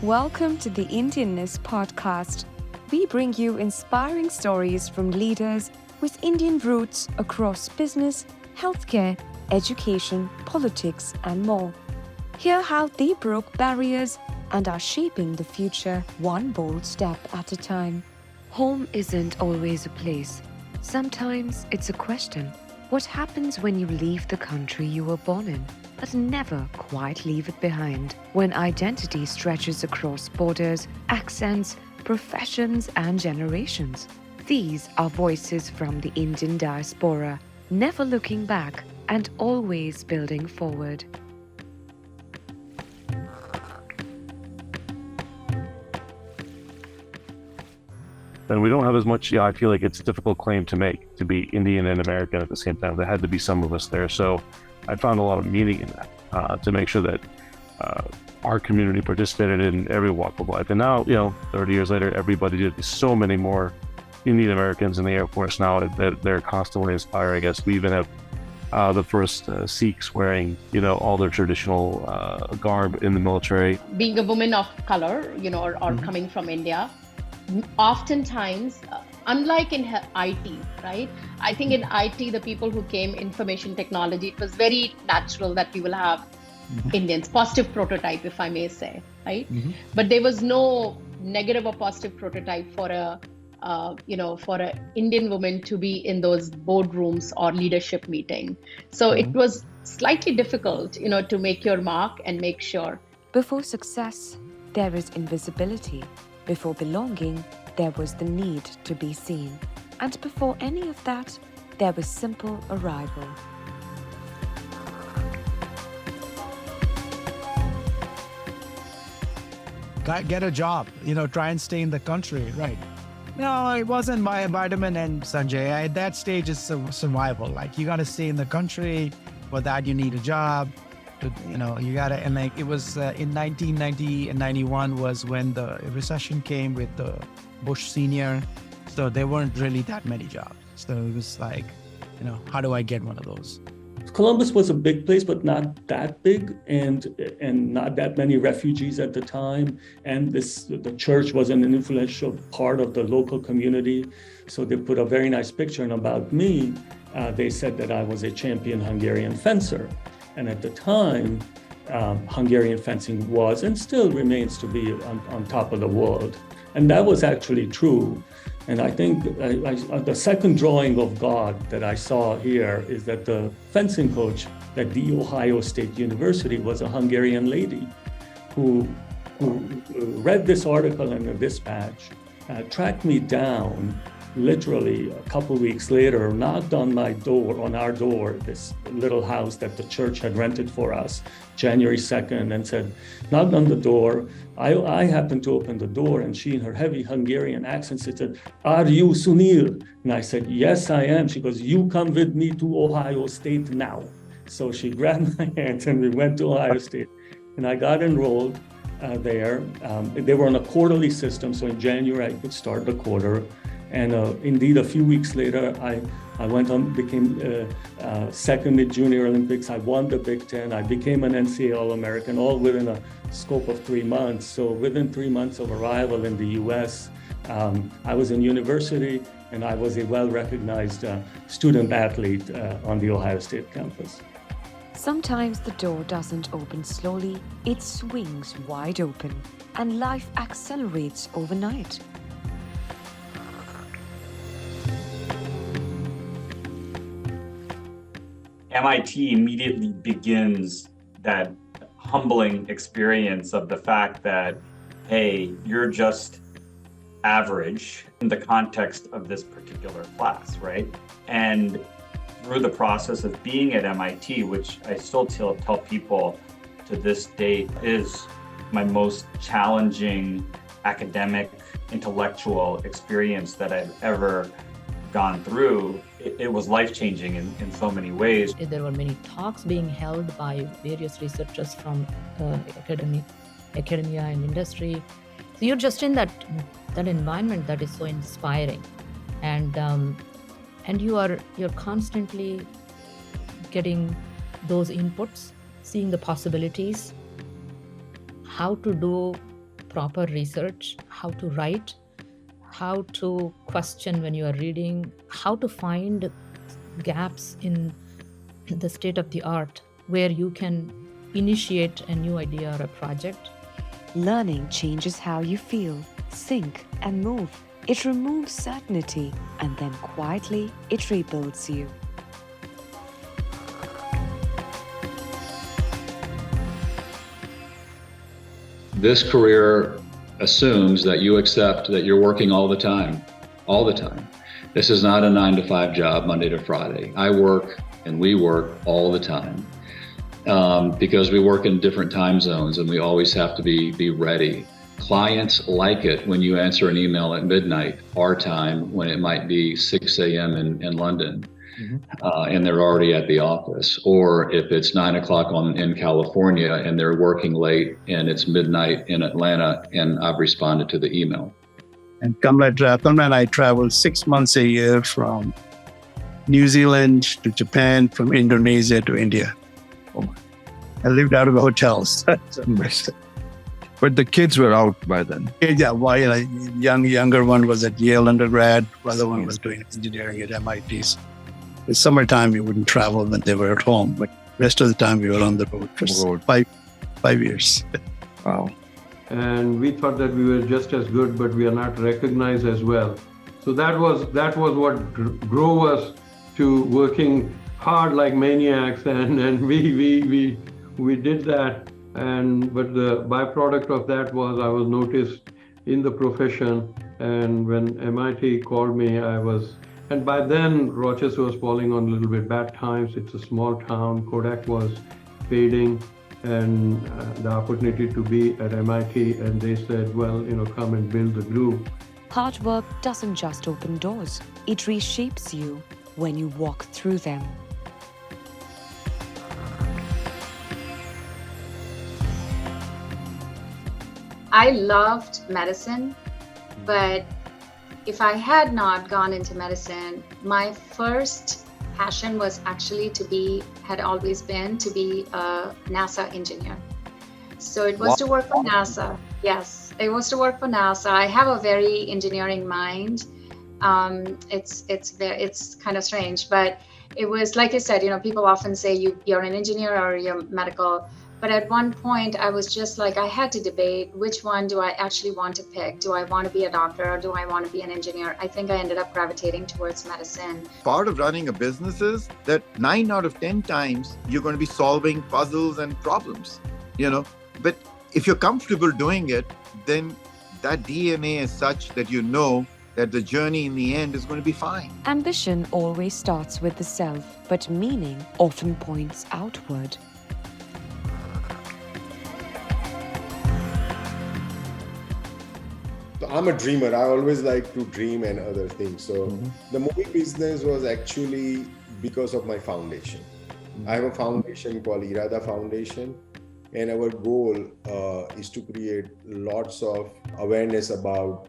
Welcome to the Indianness podcast. We bring you inspiring stories from leaders with Indian roots across business, healthcare, education, politics, and more. Hear how they broke barriers and are shaping the future one bold step at a time. Home isn't always a place. Sometimes it's a question. What happens when you leave the country you were born in, but never quite leave it behind? When identity stretches across borders, accents, professions, and generations. These are voices from the Indian diaspora, never looking back and always building forward. And we don't have as much, I feel like it's a difficult claim to make, to be Indian and American at the same time. There had to be some of us there. So I found a lot of meaning in that, to make sure that our community participated in every walk of life. And now, 30 years later, everybody did. There's so many more Indian Americans in the Air Force now that they're constantly inspiring us. We even have the first Sikhs wearing, all their traditional garb in the military. Being a woman of color, or coming from India, oftentimes, unlike in IT, right? I think in IT, the people who came information technology, it was very natural that we will have Indians, positive prototype, if I may say, right? But there was no negative or positive prototype for a Indian woman to be in those boardrooms or leadership meeting. So it was slightly difficult, to make your mark and make sure. Before success, there is invisibility. Before belonging, there was the need to be seen. And before any of that, there was simple arrival. Get a job, try and stay in the country, right? No, it wasn't my vitamin and Sanjay. At that stage, it's survival. Like, you got to stay in the country. For that, you need a job. You got to, and like it was in 1990 and 91 was when the recession came with the Bush Senior. So there weren't really that many jobs. So it was like, how do I get one of those? Columbus was a big place, but not that big, and not that many refugees at the time. And the church was an influential part of the local community. So they put a very nice picture. And about me, they said that I was a champion Hungarian fencer. And at the time, Hungarian fencing was and still remains to be on top of the world. And that was actually true. And I think the second drawing of God that I saw here is that the fencing coach at The Ohio State University was a Hungarian lady who read this article in the Dispatch, tracked me down literally a couple weeks later, knocked on our door, this little house that the church had rented for us, January 2nd, and said, knocked on the door. I happened to open the door, and she, in her heavy Hungarian accent, said, "Are you Sunil?" And I said, "Yes, I am." She goes, "You come with me to Ohio State now." So she grabbed my hand and we went to Ohio State, and I got enrolled there. They were on a quarterly system, so in January I could start the quarter. And indeed, a few weeks later, I went on, became second at Junior Olympics. I won the Big Ten. I became an NCAA All-American, all within a scope of 3 months. So within 3 months of arrival in the U.S., I was in university, and I was a well-recognized student athlete on the Ohio State campus. Sometimes the door doesn't open slowly, it swings wide open, and life accelerates overnight. MIT immediately begins that humbling experience of the fact that, hey, you're just average in the context of this particular class, right? And through the process of being at MIT, which I still tell people to this date is my most challenging academic, intellectual experience that I've ever gone through, it was life-changing in so many ways. There were many talks being held by various researchers from academia and industry. So you're just in that environment that is so inspiring, and you're constantly getting those inputs, seeing the possibilities, how to do proper research, how to write, how to question when you are reading, how to find gaps in the state of the art where you can initiate a new idea or a project. Learning changes how you feel, think, and move. It removes certainty, and then quietly it rebuilds you. This career assumes that you accept that you're working all the time. This is not a 9-to-5 job, Monday to Friday. I work and we work all the time because we work in different time zones and we always have to be ready. Clients like it when you answer an email at midnight, our time, when it might be 6 a.m. in London. And they're already at the office, or if it's 9 o'clock in California and they're working late and it's midnight in Atlanta and I've responded to the email. And Kamla and I traveled 6 months a year from New Zealand to Japan, from Indonesia to India. I lived out of the hotels. But the kids were out by then. Yeah, younger one was at Yale undergrad, the other one was doing engineering at MIT. In summertime, we wouldn't travel when they were at home, but rest of the time we were on the road for 5 years. Wow. And we thought that we were just as good, but we are not recognized as well. So that was what drove us to working hard like maniacs, and we did that. But the byproduct of that was I was noticed in the profession, and when MIT called me, and by then Rochester was falling on a little bit bad times. It's a small town. Kodak was fading, and the opportunity to be at MIT, and they said, well, come and build the group. Hard work doesn't just open doors, it reshapes you when you walk through them. I loved medicine, but if I had not gone into medicine, my first passion was actually had always been to be a NASA engineer. So it was to work for NASA. Yes, it was to work for NASA. I have a very engineering mind. It's kind of strange, but it was, like I said, people often say you're an engineer or you're medical. But at one point, I was just like, I had to debate which one do I actually want to pick. Do I want to be a doctor or do I want to be an engineer? I think I ended up gravitating towards medicine. Part of running a business is that 9 out of 10 times you're going to be solving puzzles and problems, But if you're comfortable doing it, then that DNA is such that that the journey in the end is going to be fine. Ambition always starts with the self, but meaning often points outward. I'm a dreamer. I always like to dream and other things. So the movie business was actually because of my foundation. I have a foundation called Irada Foundation, and our goal is to create lots of awareness about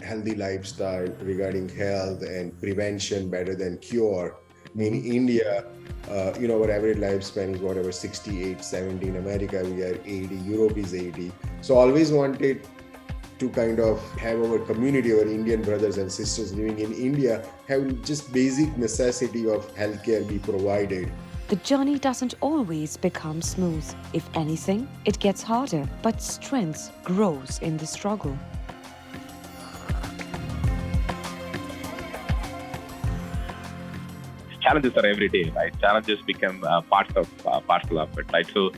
healthy lifestyle regarding health and prevention better than cure. In India, our average lifespan is whatever, 68, 70. In America, we are 80. Europe is 80. So always wanted to kind of have our community, our Indian brothers and sisters living in India, have just basic necessity of healthcare be provided. The journey doesn't always become smooth. If anything, it gets harder, but strength grows in the struggle. Challenges are every day, right? Challenges become parcel of it, right? So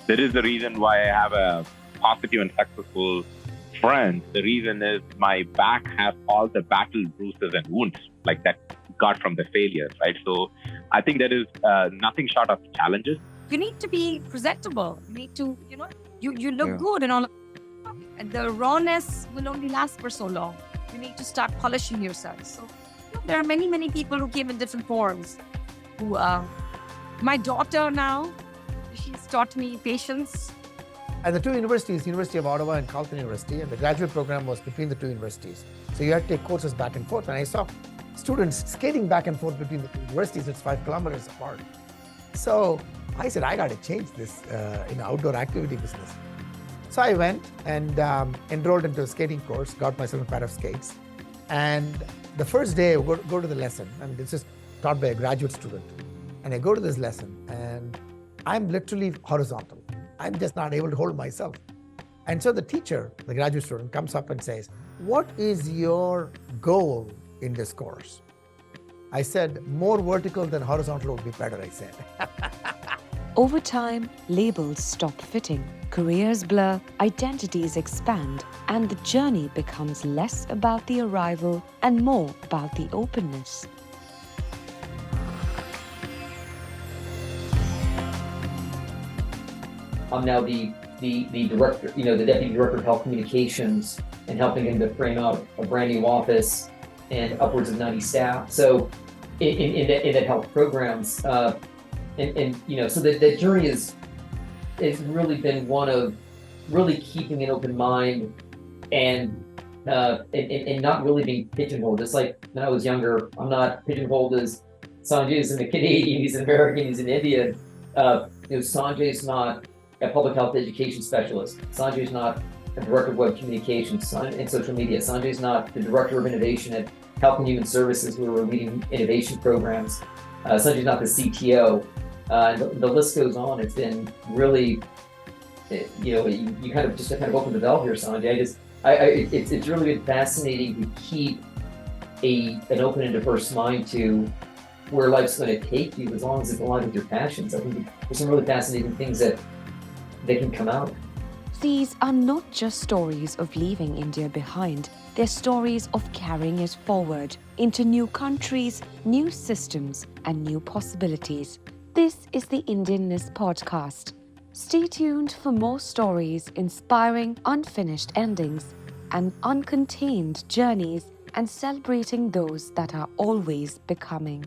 there is a reason why I have a positive and successful friend. The reason is my back has all the battle bruises and wounds like that got from the failures, right? So I think there is nothing short of challenges. You need to be presentable. You need to, you look good and all. And the rawness will only last for so long. You need to start polishing yourself. So there are many, many people who came in different forms. My daughter now, she's taught me patience. At the two universities, University of Ottawa and Carleton University, and the graduate program was between the two universities. So you had to take courses back and forth. And I saw students skating back and forth between the two universities. It's 5 kilometers apart. So I said, I got to change this in the outdoor activity business. So I went and enrolled into a skating course, got myself a pair of skates. And the first day I go to the lesson, and this is taught by a graduate student. And I go to this lesson and I'm literally horizontal. I'm just not able to hold myself. And so the teacher, the graduate student, comes up and says, "What is your goal in this course?" I said, "More vertical than horizontal would be better," I said. Over time, labels stop fitting, careers blur, identities expand, and the journey becomes less about the arrival and more about the openness. I'm now the director, the deputy director of health communications, and helping him to frame out a brand new office and upwards of 90 staff. So in that health programs, so the journey is really been one of really keeping an open mind and not really being pigeonholed. It's like when I was younger, I'm not pigeonholed as Sanjay is a Canadian, he's an American, he's an Indian. Sanjay's not a public health education specialist. Sanjay's not a director of web communications and social media. Sanjay's not the director of innovation at Health and Human Services, where we're leading innovation programs. Sanjay's not the CTO. The list goes on. It's been really, you kind of open the valve here, Sanjay. It's really been fascinating to keep an open and diverse mind to where life's going to take you, as long as it's aligned with your passions. I think there's some really fascinating things that can come out. These are not just stories of leaving India behind. They're stories of carrying it forward into new countries, new systems, and new possibilities. This is the Indianness podcast. Stay tuned for more stories inspiring unfinished endings and uncontained journeys, and celebrating those that are always becoming.